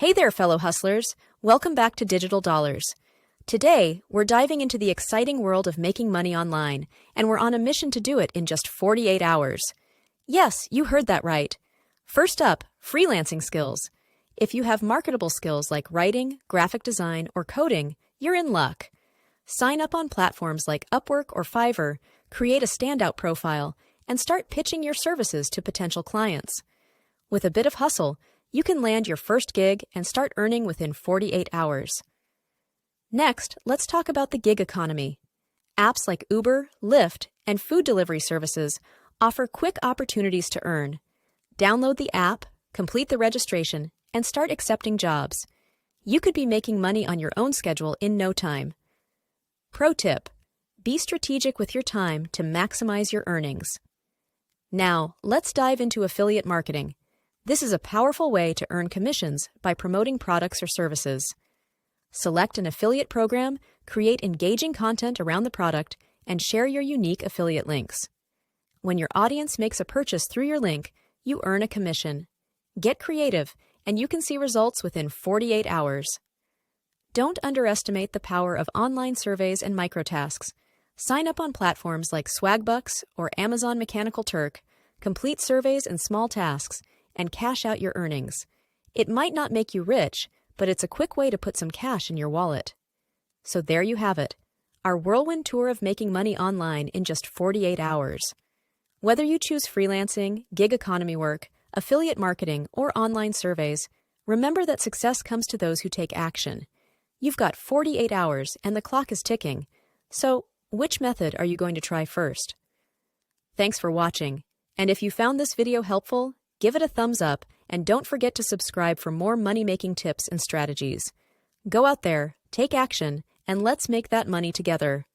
Hey there, fellow hustlers. Welcome back to Digital Dollars. Today, we're diving into the exciting world of making money online, and we're on a mission to do it in just 48 hours. Yes, you heard that right. First up, freelancing skills. If you have marketable skills like writing, graphic design, or coding, you're in luck. Sign up on platforms like Upwork or Fiverr, create a standout profile, and start pitching your services to potential clients. With a bit of hustle, you can land your first gig and start earning within 48 hours. Next, let's talk about the gig economy. Apps like Uber, Lyft, and food delivery services offer quick opportunities to earn. Download the app, complete the registration, and start accepting jobs. You could be making money on your own schedule in no time. Pro tip: be strategic with your time to maximize your earnings. Now, let's dive into affiliate marketing. This is a powerful way to earn commissions by promoting products or services. Select an affiliate program, create engaging content around the product, and share your unique affiliate links. When your audience makes a purchase through your link, you earn a commission. Get creative, and you can see results within 48 hours. Don't underestimate the power of online surveys and microtasks. Sign up on platforms like Swagbucks or Amazon Mechanical Turk, complete surveys and small tasks, and cash out your earnings. It might not make you rich, but it's a quick way to put some cash in your wallet. So there you have it, our whirlwind tour of making money online in just 48 hours. Whether you choose freelancing, gig economy work, affiliate marketing, or online surveys, remember that success comes to those who take action. You've got 48 hours and the clock is ticking. So, which method are you going to try first? Thanks for watching, and if you found this video helpful, give it a thumbs up and don't forget to subscribe for more money-making tips and strategies. Go out there, take action, and let's make that money together.